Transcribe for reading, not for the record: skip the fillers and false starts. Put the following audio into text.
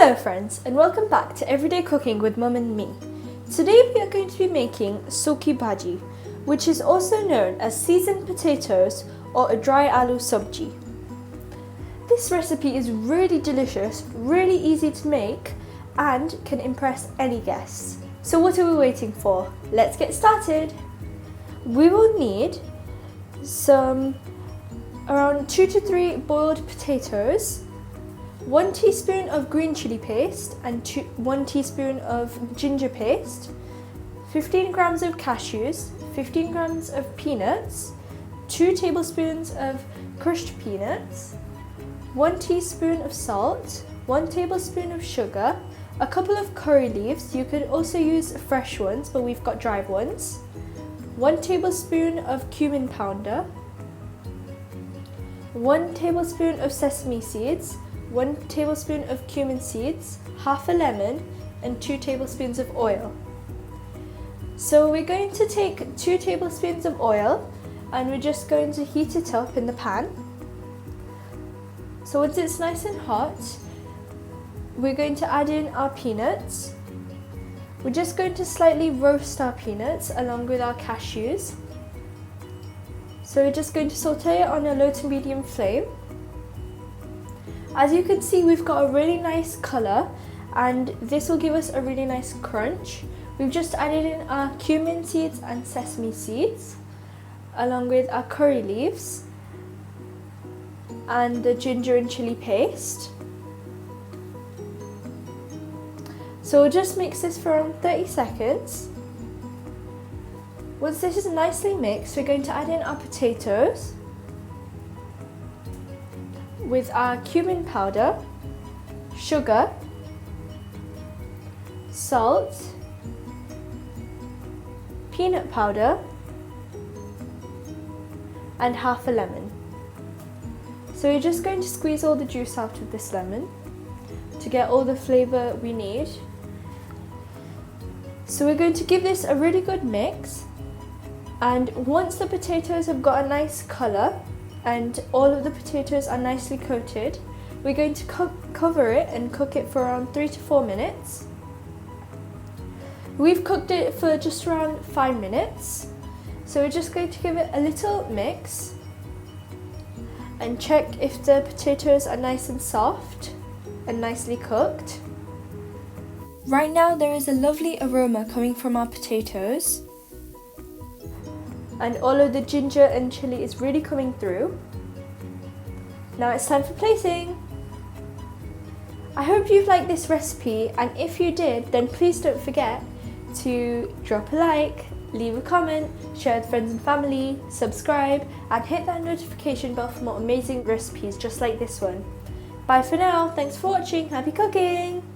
Hello friends, and welcome back to Everyday Cooking with Mum and me. Today we are going to be making Sukhi Paji, which is also known as seasoned potatoes or a dry aloo sabji. This recipe is really delicious, really easy to make, and can impress any guests. So what are we waiting for? Let's get started. We will need around 2 to 3 boiled potatoes, 1 teaspoon of green chili paste and 1 teaspoon of ginger paste, 15 grams of cashews, 15 grams of peanuts, 2 tablespoons of crushed peanuts, 1 teaspoon of salt, 1 tablespoon of sugar, a couple of curry leaves. You could also use fresh ones, but we've got dried ones, 1 tablespoon of cumin powder, 1 tablespoon of sesame seeds, 1 tablespoon of cumin seeds, half a lemon, and 2 tablespoons of oil. So we're going to take 2 tablespoons of oil and we're just going to heat it up in the pan. So once it's nice and hot, we're going to add in our peanuts. We're just going to slightly roast our peanuts along with our cashews. So we're just going to saute it on a low to medium flame. As you can see, we've got a really nice colour and this will give us a really nice crunch. We've just added in our cumin seeds and sesame seeds along with our curry leaves and the ginger and chili paste. So we'll just mix this for around 30 seconds. Once this is nicely mixed, we're going to add in our potatoes with our cumin powder, sugar, salt, peanut powder, and half a lemon. So we're just going to squeeze all the juice out of this lemon to get all the flavour we need. So we're going to give this a really good mix, and once the potatoes have got a nice colour and all of the potatoes are nicely coated, we're going to cover it and cook it for around 3 to 4 minutes. We've cooked it for just around 5 minutes, so we're just going to give it a little mix and check if the potatoes are nice and soft and nicely cooked. Right now there is a lovely aroma coming from our potatoes, and all of the ginger and chili is really coming through. Now it's time for plating. I hope you've liked this recipe, and if you did, then please don't forget to drop a like, leave a comment, share with friends and family, subscribe, and hit that notification bell for more amazing recipes just like this one. Bye for now, thanks for watching, happy cooking!